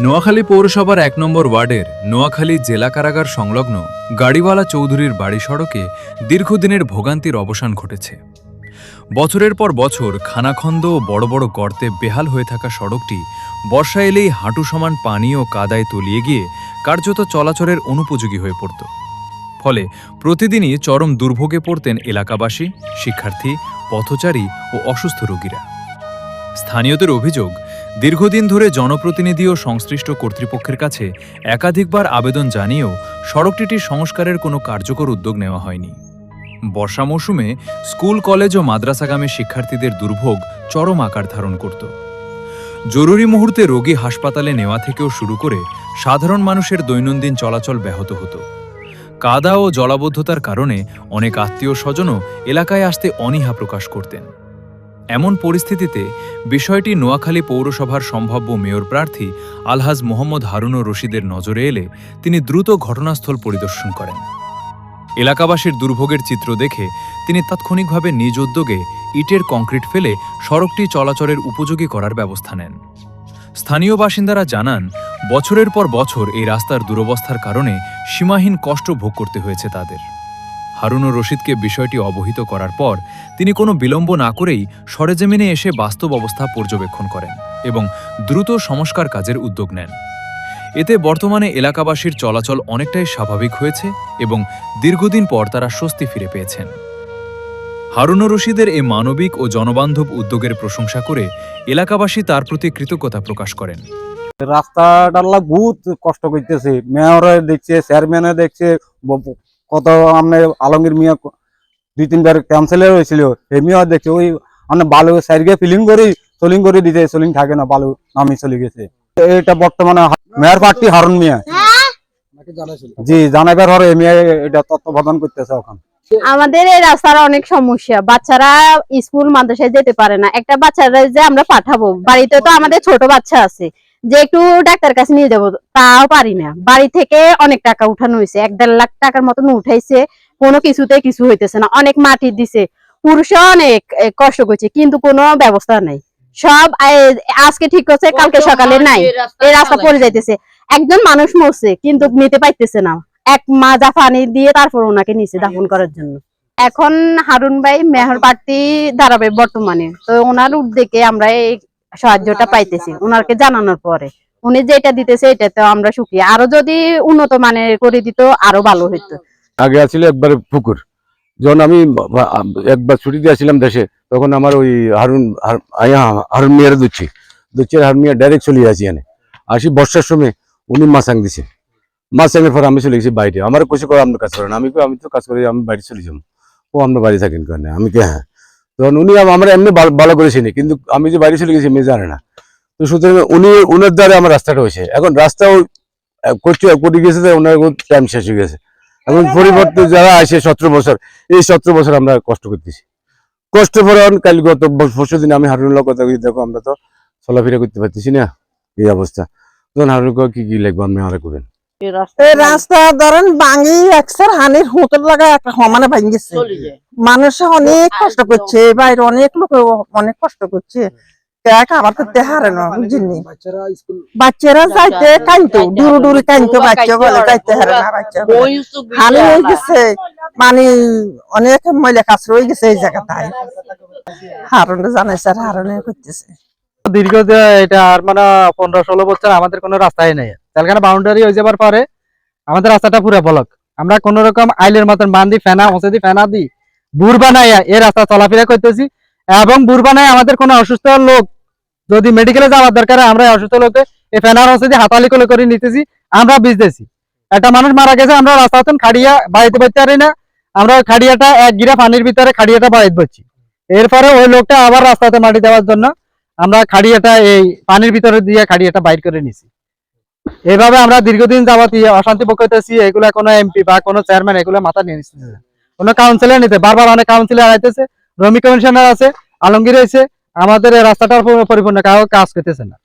নোয়াখালী পৌরসভার ১ নম্বর ওয়ার্ডের নোয়াখালী জেলা কারাগার সংলগ্ন গাড়িওয়ালা চৌধুরীর বাড়ি সড়কে দীর্ঘদিনের ভোগান্তির অবসান ঘটেছে। বছরের পর বছর খানাখন্দ ও বড় বড় গর্তে বেহাল হয়ে থাকা সড়কটি বর্ষা এলেই হাঁটু সমান পানি ও কাদায় তলিয়ে গিয়ে কার্যত চলাচলের অনুপযোগী হয়ে পড়ত। ফলে প্রতিদিনই চরম দুর্ভোগে পড়তেন এলাকাবাসী, শিক্ষার্থী, পথচারী ও অসুস্থ রোগীরা। স্থানীয়দের অভিযোগ, দীর্ঘদিন ধরে জনপ্রতিনিধি ও সংশ্লিষ্ট কর্তৃপক্ষের কাছে একাধিকবার আবেদন জানিয়েও সড়কটির সংস্কারের কোনো কার্যকর উদ্যোগ নেওয়া হয়নি। বর্ষা মৌসুমে স্কুল, কলেজ ও মাদ্রাসাগামী শিক্ষার্থীদের দুর্ভোগ চরম আকার ধারণ করত। জরুরি মুহূর্তে রোগী হাসপাতালে নেওয়া থেকেও শুরু করে সাধারণ মানুষের দৈনন্দিন চলাচল ব্যাহত হতো। কাদা ও জলাবদ্ধতার কারণে অনেক আত্মীয় স্বজনও এলাকায় আসতে অনীহা প্রকাশ করতেন। এমন পরিস্থিতিতে বিষয়টি নোয়াখালী পৌরসভার সম্ভাব্য মেয়র প্রার্থী আলহাজ মোহাম্মদ হারুনুর রশিদের নজরে এলে তিনি দ্রুত ঘটনাস্থল পরিদর্শন করেন। এলাকাবাসীর দুর্ভোগের চিত্র দেখে তিনি তাৎক্ষণিকভাবে নিজ উদ্যোগে ইটের কংক্রিট ফেলে সড়কটি চলাচলের উপযোগী করার ব্যবস্থা নেন। স্থানীয় বাসিন্দারা জানান, বছরের পর বছর এই রাস্তার দুরবস্থার কারণে সীমাহীন কষ্ট ভোগ করতে হয়েছে তাদের। হারুনুর রশিদকে বিষয়টি অবহিত করার পর তিনি কোনো বিলম্ব না করেই সরেজমিনে এসে বাস্তব অবস্থা পর্যবেক্ষণ করেন এবং দ্রুত সংস্কার কাজের উদ্যোগ নেন। এতে বর্তমানে এলাকাবাসীর চলাচল অনেকটাই স্বাভাবিক হয়েছে এবং দীর্ঘদিন পর তারা স্বস্তি ফিরে পেয়েছেন। হারুনুর রশিদের এই মানবিক ও জনবান্ধব উদ্যোগের প্রশংসা করে এলাকাবাসী তার প্রতি কৃতজ্ঞতা প্রকাশ করেন। রাস্তাটা বহুত কষ্ট করতেছে, মেয়রে দেখছে, চেয়ারম্যানে দেখছে, কত আপনার আলমগীর মিয়া 2-3বার ক্যান্সেলের হয়েছিল, এই মিয়া দেখছে ওই মানে বালু সাইডে ফিলিং করে দিতে, সোলিং থাকে না, বালু নামি চলে গেছে। এটা বর্তমানে মেয়র প্রার্থী হারুন মিয়া জি জানাবার হরে মিয়া এটা তত্ত্বাবধান করতেছে। এখন আমাদের এই রাস্তার অনেক সমস্যা, বাচ্চারা স্কুল মাদ্রাসায় যেতে পারে না। একটা বাচ্চারা যে আমরা পাঠাবো, বাড়িতে তো আমাদের ছোট বাচ্চা আছে, যে একটু ডাক্তার কাছে নিয়ে যাবো তাও পারি না। বাড়ি থেকে অনেক টাকা উঠানো হয়েছে, 1-1.5 লাখ টাকার মতন উঠাইছে, কোনো কিছুতে কিছু হইতেছে না। অনেক মাটি দিছে, পুরুষে অনেক কষ্ট করছে, কিন্তু কোনো ব্যবস্থা নেই। সব আজকে ঠিক করছে, কালকে সকালে নাই, এই রাস্তা পড়ে যাইতেছে। একজন মানুষ মরছে কিন্তু নিতে পাইতেছে না, এক মাজা পানি দিয়ে তারপর ওনাকে নিচে দাফন করার জন্য। এখন হারুন ভাই মেয়র প্রার্থী দাঁড়াবে বর্তমানে, তো ওনার উদ্যোগে আমরা এই সাহায্যটা পাইতেছি। ওনাকে জানানোর পরে উনি যেটা দিতেছে এটাতে আমরা সুখী। আরো যদি উন্নত মানের করে দিত আরো ভালো হইতো। আগে আসলে একবার পুকুর, যখন আমি একবার ছুটি দিয়েছিলাম দেশে, তখন আমার ওই হারুন মিয়ার দুচ্ছি হারুন মিয়া ডাইরেক্ট চলে আসি। এনে আসি বর্ষার সময় উনি মাছাং দিছে, মাছাঙের পর আমি চলে গেছি বাইরে। আমার কিছু করে আপনার কাজ করেন, আমি তো কাজ করে আমি বাড়ি চলে যাবো। ও আপনার বাড়ি থাকেন কেন? আমি কে হ্যাঁ। তখন উনি আমরা এমনি ভালো করেছিনি, কিন্তু আমি যে বাড়ি চলে গেছি মেয়ে জানে না। তো সুতরাং উনার দ্বারা আমার রাস্তাটা হয়েছে। এখন রাস্তাও করে গেছে, ওনার টাইম শেষ হয়ে গেছে। এখন পরিবর্তে যারা আসে 17 বছর, এই 17 বছর আমরা কষ্ট করতেছি। কষ্ট পরে কাল গত পরশু দিন আমি হারুনুল্লাহ কথা বলি, দেখো আমরা তো চলাফেরা করতে পারতেছি না, এই অবস্থা। তখন হারুনুল্লাহ কি লাগবে আপনি আরে করবেন? এই রাস্তা ধরেন ভাঙি একসার হানির হোটেল লাগা একটা সমানে ভাঙি গেছে। মানুষ অনেক কষ্ট করছে, বাইরে অনেক লোক অনেক কষ্ট করছে। খাবার করতে হারে না, বুঝিনি। বাচ্চারা যাইতে কাইতো, দূরে কাইতো, বাচ্চা বলে যাইতে হারে না। বাচ্চা হানি হয়ে গেছে, মানে অনেক ময়লা কাজ রয়ে গেছে এই জায়গাটায়। হারনে জানাই স্যার, হারনে করতেছে দীর্ঘ এটা আর মানে 15-16 বছর আমাদের কোনো রাস্তাই নেই। তেলখানা বাউন্ডারি হয়ে যাবার পরে আমাদের রাস্তাটা পুরো ব্লক। আমরা কোন রকম আইলের মতন বান্ধি ফেনা দিই বুড় বানাইয়া এই রাস্তা চলাফেরা করতেছি। এবং বুড় বানাই আমাদের কোনো অসুস্থ লোক যদি মেডিকেলে যাওয়ার দরকার, আমরা অসুস্থ লোককে এই ফেনার হাতালি করে নিতেছি, আমরা ভিজতেছি। একটা মানুষ মারা গেছে, আমরা রাস্তা খাড়িয়া বাড়িতে পারতে পারি না, আমরা খাড়িয়াটা 1 গিরা পানির ভিতরে খাড়িয়াটা বাড়িতে পাচ্ছি। এরপরে ওই লোকটা আবার রাস্তাতে মাটি দেওয়ার জন্য আমরা খাড়িয়াটা এই পানির ভিতরে দিয়ে খাড়িয়াটা বাইর করে নিছি। এইভাবে আমরা দীর্ঘদিন যাবত অশান্তি ভোগ করতেছি। এগুলা কোনো এমপি বা কোনো চেয়ারম্যান এগুলো মাথা নিয়ে নিচ্ছে, কোনো কাউন্সিলর নিতে বারবার অনেক কাউন্সিলর আইতেছে, রমি কমিশনার আছে, আলমগীর হয়েছে, আমাদের এই রাস্তাটার পরিপূর্ণ কাজ করতেছে না।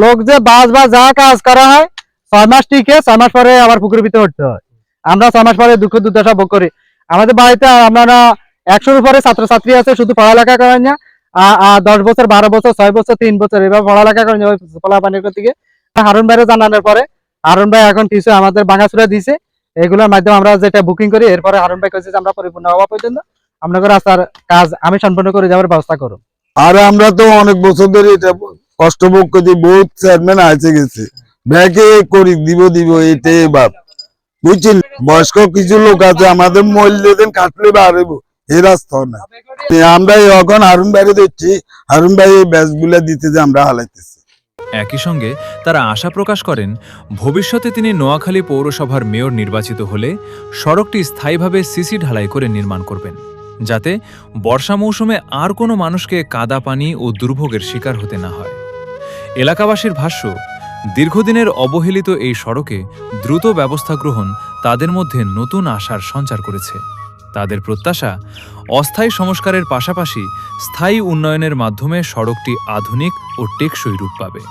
লোক যে বাস বা যা কাজ করা হয় 6 মাস টিকে, 6 মাস পরে আবার পুকুরের ভিতরে উঠতে হয়। আমরা 6 মাস পরে দুঃখ দুর্দশা ভোগ করি। আমাদের বাড়িতে আমরা 100-র উপরে ছাত্রছাত্রী আছে, শুধু পড়ালেখা করেন না, 10 বছর 12 বছর 6 বছর 3 বছর এভাবে পড়ালেখা করেন ওই পোলাপানির থেকে হারুন ভাইয়ের জানানোর পরে হারুন ভাই এখন কিছু আমাদের ভাঙাচুরা দিছে, এগুলোর মাধ্যমে আমরা যেটা বুকিং করি, এরপরে হারুন ভাই কইছে যে আমরা পরিপূর্ণ হওয়া পর্যন্ত আপনাদের রাস্তার কাজ আমি সম্পূর্ণ করে যাওয়ার ব্যবস্থা করব। আর আমরা তো অনেক বছর ধরে এটা কষ্ট ভোগ করছি, বহুত চেয়ারম্যান আছে গেছে ব্যাকে করি দিব এটাই বাপ বুঝছেন। বয়স্ক কিছু লোক আছে আমাদের মহিলাদের কাটলে বাড়ব এই রাস্তা না। আমরা এখন হারুন বাইরে দিচ্ছি, হারুন ভাই এই ব্যাচ গুলা দিতে যে আমরা হালাইতেছি। একই সঙ্গে তারা আশা প্রকাশ করেন ভবিষ্যতে তিনি নোয়াখালী পৌরসভার মেয়র নির্বাচিত হলে সড়কটি স্থায়ীভাবে সিসি ঢালাই করে নির্মাণ করবেন, যাতে বর্ষা মৌসুমে আর কোনো মানুষকে কাদা পানি ও দুর্ভোগের শিকার হতে না হয়। এলাকাবাসীর ভাষ্য, দীর্ঘদিনের অবহেলিত এই সড়কে দ্রুত ব্যবস্থা গ্রহণ তাদের মধ্যে নতুন আশার সঞ্চার করেছে। তাদের প্রত্যাশা, অস্থায়ী সংস্কারের পাশাপাশি স্থায়ী উন্নয়নের মাধ্যমে সড়কটি আধুনিক ও টেকসই রূপ পাবে।